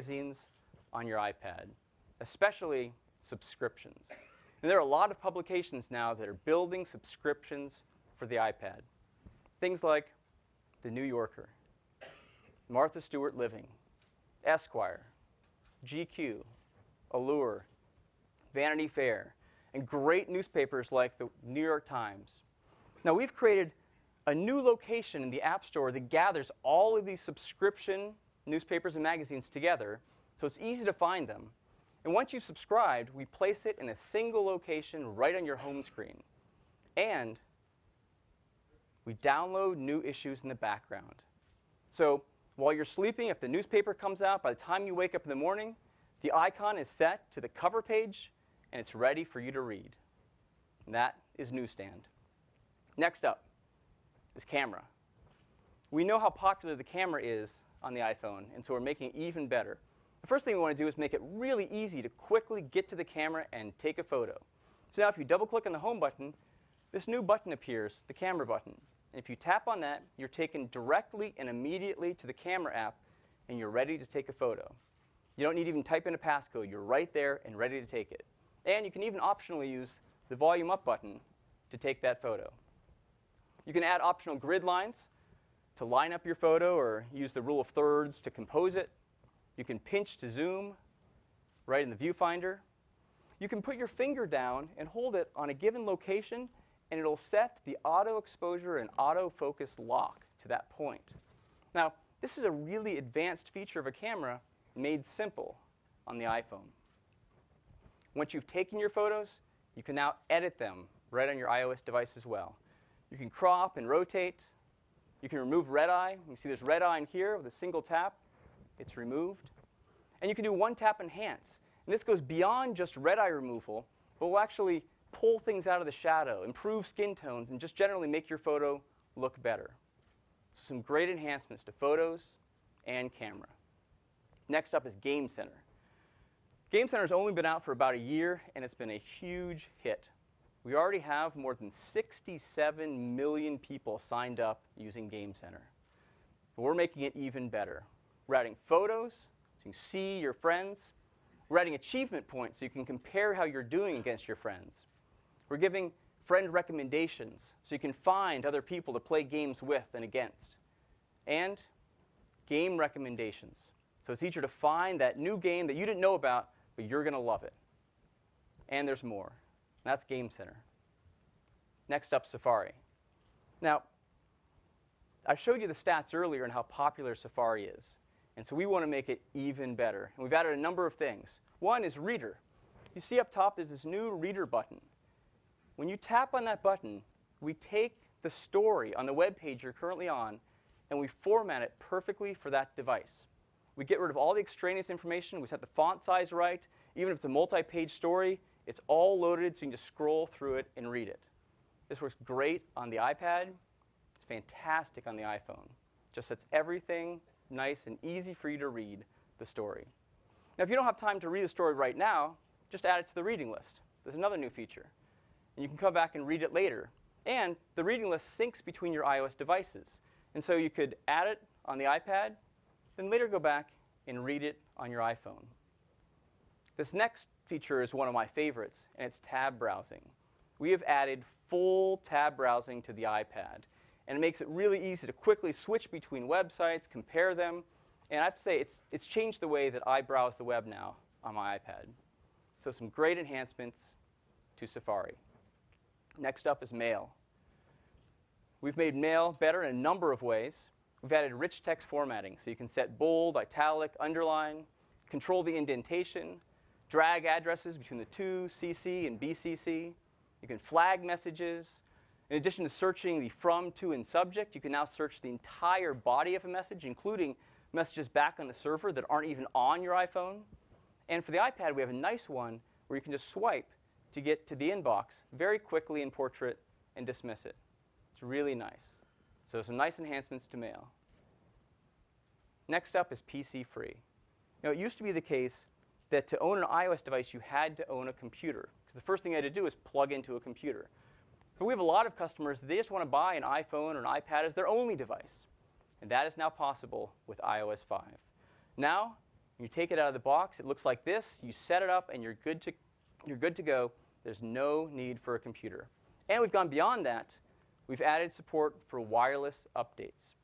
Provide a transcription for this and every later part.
magazines on your iPad, especially subscriptions. And there are a lot of publications now that are building subscriptions for the iPad. Things like The New Yorker, Martha Stewart Living, Esquire, GQ, Allure, Vanity Fair, and great newspapers like the New York Times. Now, we've created a new location in the App Store that gathers all of these subscription newspapers and magazines together, so it's easy to find them. And once you've subscribed, we place it in a single location right on your home screen. And we download new issues in the background. So while you're sleeping, if the newspaper comes out, by the time you wake up in the morning, the icon is set to the cover page, and it's ready for you to read. And that is Newsstand. Next up is camera. We know how popular the camera is on the iPhone, and so we're making it even better. The first thing we want to do is make it really easy to quickly get to the camera and take a photo. So now if you double-click on the Home button, this new button appears, the Camera button. And if you tap on that, you're taken directly and immediately to the Camera app, and you're ready to take a photo. You don't need to even type in a passcode. You're right there and ready to take it. And you can even optionally use the Volume Up button to take that photo. You can add optional grid lines to line up your photo or use the rule of thirds to compose it. You can pinch to zoom right in the viewfinder. You can put your finger down and hold it on a given location, and it'll set the auto exposure and autofocus lock to that point. Now, this is a really advanced feature of a camera made simple on the iPhone. Once you've taken your photos, you can now edit them right on your iOS device as well. You can crop and rotate. You can remove red eye. You see there's red eye in here with a single tap. It's removed. And you can do one-tap enhance. And this goes beyond just red eye removal, but will actually pull things out of the shadow, improve skin tones, and just generally make your photo look better. So some great enhancements to photos and camera. Next up is Game Center. Game Center has only been out for about a year, and it's been a huge hit. We already have more than 67 million people signed up using Game Center. But we're making it even better. We're adding photos, so you can see your friends. We're adding achievement points, so you can compare how you're doing against your friends. We're giving friend recommendations, so you can find other people to play games with and against. And game recommendations. So it's easier to find that new game that you didn't know about, but you're going to love it. And there's more. And that's Game Center. Next up, Safari. Now, I showed you the stats earlier on how popular Safari is. And so we want to make it even better. And we've added a number of things. One is Reader. You see up top, there's this new Reader button. When you tap on that button, we take the story on the web page you're currently on, and we format it perfectly for that device. We get rid of all the extraneous information. We set the font size right. Even if it's a multi-page story, it's all loaded so you can just scroll through it and read it. This works great on the iPad. It's fantastic on the iPhone. Just sets everything nice and easy for you to read the story. Now, if you don't have time to read the story right now, just add it to the reading list. There's another new feature. And you can come back and read it later. And the reading list syncs between your iOS devices. And so you could add it on the iPad, then later go back and read it on your iPhone. This next feature is one of my favorites, and it's tab browsing. We have added full tab browsing to the iPad. And it makes it really easy to quickly switch between websites, compare them. And I have to say, it's changed the way that I browse the web now on my iPad. So some great enhancements to Safari. Next up is Mail. We've made Mail better in a number of ways. We've added rich text formatting, so you can set bold, italic, underline, control the indentation, drag addresses between the to, CC, and BCC. You can flag messages. In addition to searching the from, to, and subject, you can now search the entire body of a message, including messages back on the server that aren't even on your iPhone. And for the iPad, we have a nice one where you can just swipe to get to the inbox very quickly in Portrait and dismiss it. It's really nice. So some nice enhancements to Mail. Next up is PC free. Now, it used to be the case that to own an iOS device, you had to own a computer. Because the first thing you had to do is plug into a computer. But we have a lot of customers that they just want to buy an iPhone or an iPad as their only device. And that is now possible with iOS 5. Now, You take it out of the box, it looks like this. You set it up, and you're good to go. There's no need for a computer. And we've gone beyond that. We've added support for wireless updates.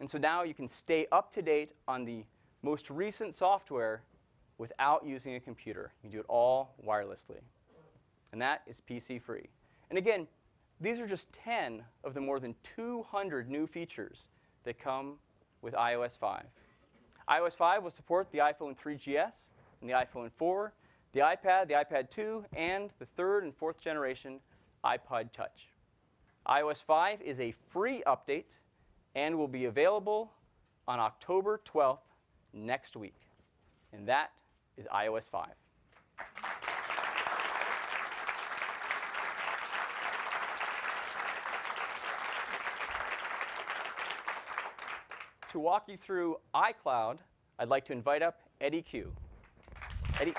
And so now you can stay up to date on the most recent software without using a computer. You can do it all wirelessly. And that is PC free. And again, these are just 10 of the more than 200 new features that come with iOS 5. iOS 5 will support the iPhone 3GS and the iPhone 4, the iPad, the iPad 2, and the 3rd and 4th generation iPod Touch. iOS 5 is a free update and will be available on October 12th next week. And that is iOS 5. To walk you through iCloud, I'd like to invite up Eddie Q. Eddie.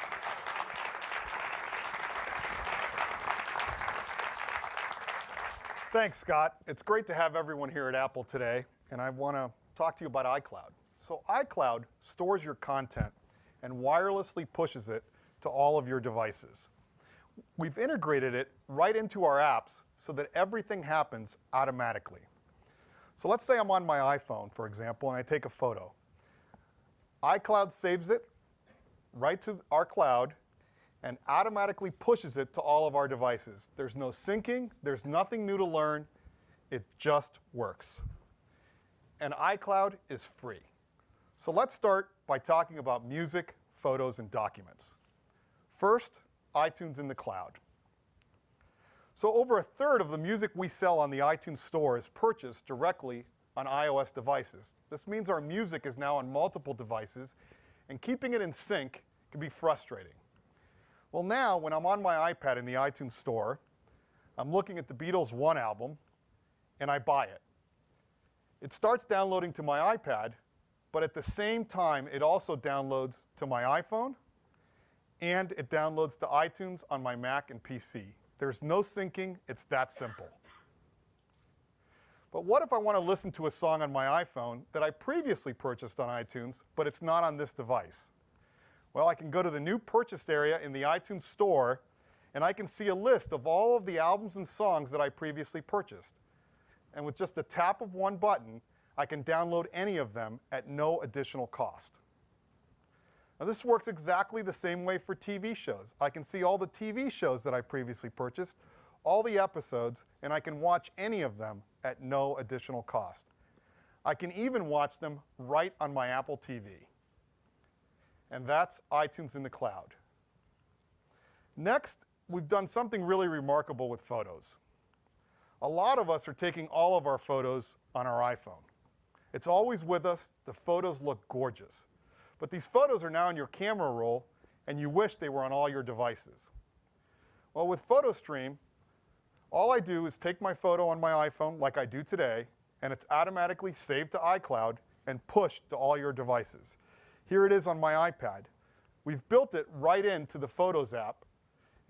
Thanks, Scott. It's great to have everyone here at Apple today, and I want to talk to you about iCloud. So iCloud stores your content and wirelessly pushes it to all of your devices. We've integrated it right into our apps so that everything happens automatically. So let's say I'm on my iPhone, for example, and I take a photo. iCloud saves it right to our cloud and automatically pushes it to all of our devices. There's no syncing, there's nothing new to learn, it just works. And iCloud is free. So let's start by talking about music, photos, and documents. First, iTunes in the cloud. So over 1/3 of the music we sell on the iTunes Store is purchased directly on iOS devices. This means our music is now on multiple devices, and keeping it in sync can be frustrating. Well, now, when I'm on my iPad in the iTunes Store, I'm looking at the Beatles 1 album, and I buy it. It starts downloading to my iPad, but at the same time, it also downloads to my iPhone, and it downloads to iTunes on my Mac and PC. There's no syncing. It's that simple. But what if I want to listen to a song on my iPhone that I previously purchased on iTunes, but it's not on this device? Well, I can go to the new purchased area in the iTunes Store, and I can see a list of all of the albums and songs that I previously purchased. And with just a tap of one button, I can download any of them at no additional cost. Now, this works exactly the same way for TV shows. I can see all the TV shows that I previously purchased, all the episodes, and I can watch any of them at no additional cost. I can even watch them right on my Apple TV. And that's iTunes in the cloud. Next, we've done something really remarkable with photos. A lot of us are taking all of our photos on our iPhone. It's always with us. The photos look gorgeous. But these photos are now in your camera roll, and you wish they were on all your devices. Well, with PhotoStream, all I do is take my photo on my iPhone, like I do today, and it's automatically saved to iCloud and pushed to all your devices. Here it is on my iPad. We've built it right into the Photos app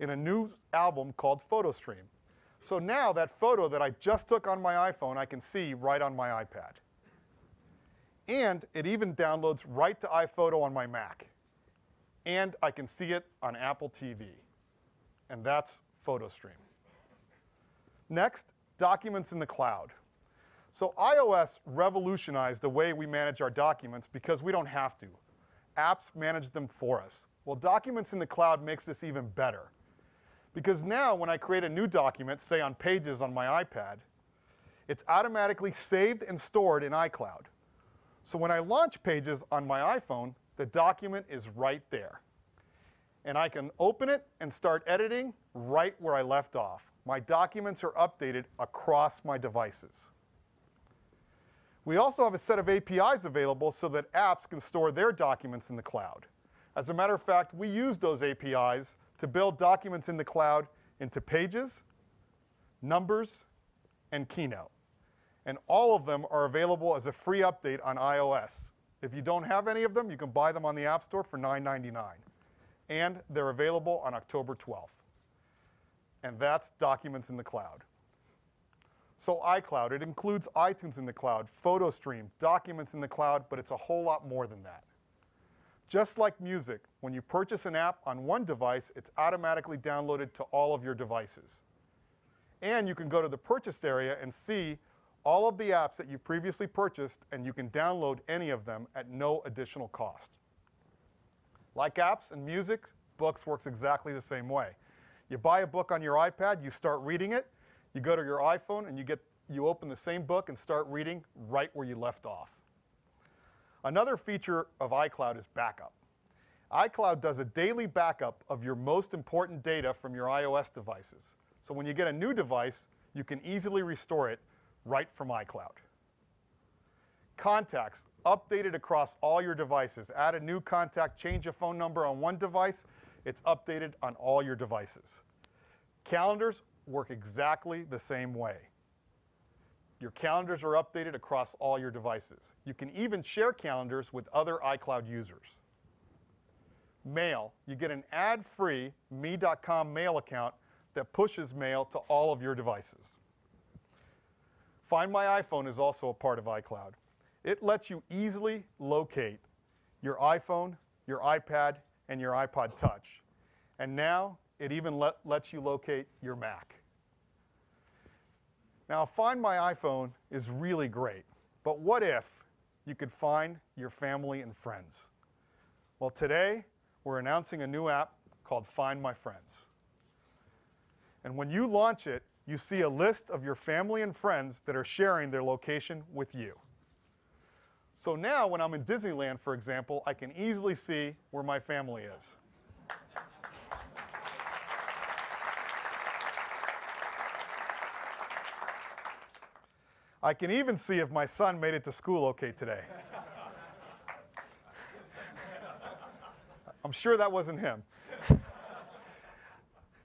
in a new album called PhotoStream. So now that photo that I just took on my iPhone, I can see right on my iPad. And it even downloads right to iPhoto on my Mac. And I can see it on Apple TV. And that's PhotoStream. Next, documents in the cloud. So iOS revolutionized the way we manage our documents because we don't have to. Apps manage them for us. Well, documents in the cloud makes this even better. Because now when I create a new document, say on Pages on my iPad, it's automatically saved and stored in iCloud. So when I launch Pages on my iPhone, the document is right there. And I can open it and start editing right where I left off. My documents are updated across my devices. We also have a set of APIs available so that apps can store their documents in the cloud. As a matter of fact, we use those APIs to build documents in the cloud into Pages, Numbers, and Keynote. And all of them are available as a free update on iOS. If you don't have any of them, you can buy them on the App Store for $9.99. And they're available on October 12th. And that's documents in the cloud. So iCloud, it includes iTunes in the cloud, PhotoStream, documents in the cloud, but it's a whole lot more than that. Just like music, when you purchase an app on one device, it's automatically downloaded to all of your devices. And you can go to the purchased area and see all of the apps that you previously purchased, and you can download any of them at no additional cost. Like apps and music, books works exactly the same way. You buy a book on your iPad, you start reading it, you go to your iPhone, and you open the same book and start reading right where you left off. Another feature of iCloud is backup. iCloud does a daily backup of your most important data from your iOS devices. So when you get a new device, you can easily restore it right from iCloud. Contacts, updated across all your devices. Add a new contact, change a phone number on one device, it's updated on all your devices. Calendars work exactly the same way. Your calendars are updated across all your devices. You can even share calendars with other iCloud users. Mail, you get an ad-free me.com mail account that pushes mail to all of your devices. Find My iPhone is also a part of iCloud. It lets you easily locate your iPhone, your iPad, and your iPod Touch. And now it even lets you locate your Mac. Now, Find My iPhone is really great, but what if you could find your family and friends? Well, today we're announcing a new app called Find My Friends. And when you launch it, you see a list of your family and friends that are sharing their location with you. So now when I'm in Disneyland, for example, I can easily see where my family is. I can even see if my son made it to school okay today. I'm sure that wasn't him.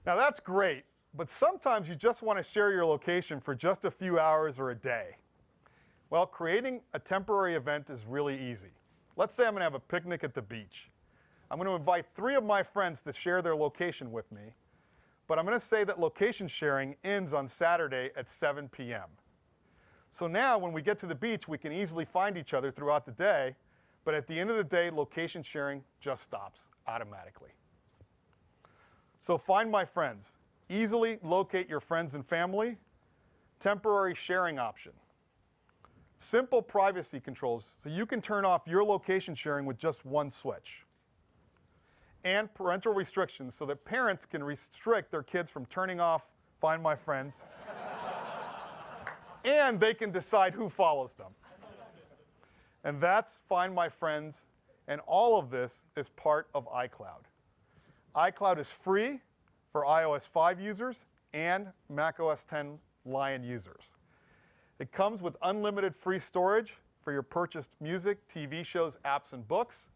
Now that's great, but sometimes you just want to share your location for just a few hours or a day. Well, creating a temporary event is really easy. Let's say I'm going to have a picnic at the beach. I'm going to invite 3 of my friends to share their location with me, but I'm going to say that location sharing ends on Saturday at 7 p.m. So now when we get to the beach, we can easily find each other throughout the day, but at the end of the day, location sharing just stops automatically. So Find My Friends. Easily locate your friends and family. Temporary sharing option. Simple privacy controls, so you can turn off your location sharing with just one switch. And parental restrictions, so that parents can restrict their kids from turning off Find My Friends. And they can decide who follows them. And that's Find My Friends, and all of this is part of iCloud. iCloud is free for iOS 5 users and macOS 10 Lion users. It comes with unlimited free storage for your purchased music, TV shows, apps, and books,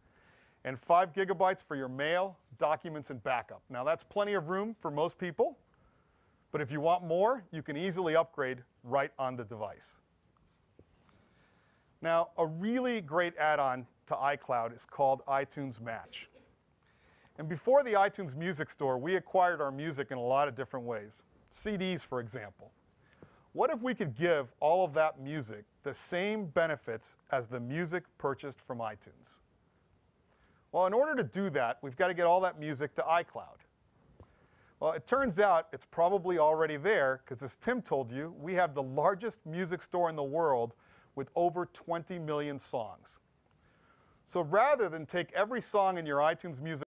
and 5 gigabytes for your mail, documents, and backup. Now that's plenty of room for most people, but if you want more, you can easily upgrade right on the device. Now, a really great add-on to iCloud is called iTunes Match. And before the iTunes Music Store, we acquired our music in a lot of different ways. CDs, for example. What if we could give all of that music the same benefits as the music purchased from iTunes? Well, in order to do that, we've got to get all that music to iCloud. Well, it turns out it's probably already there, because as Tim told you, we have the largest music store in the world with over 20 million songs. So rather than take every song in your iTunes Music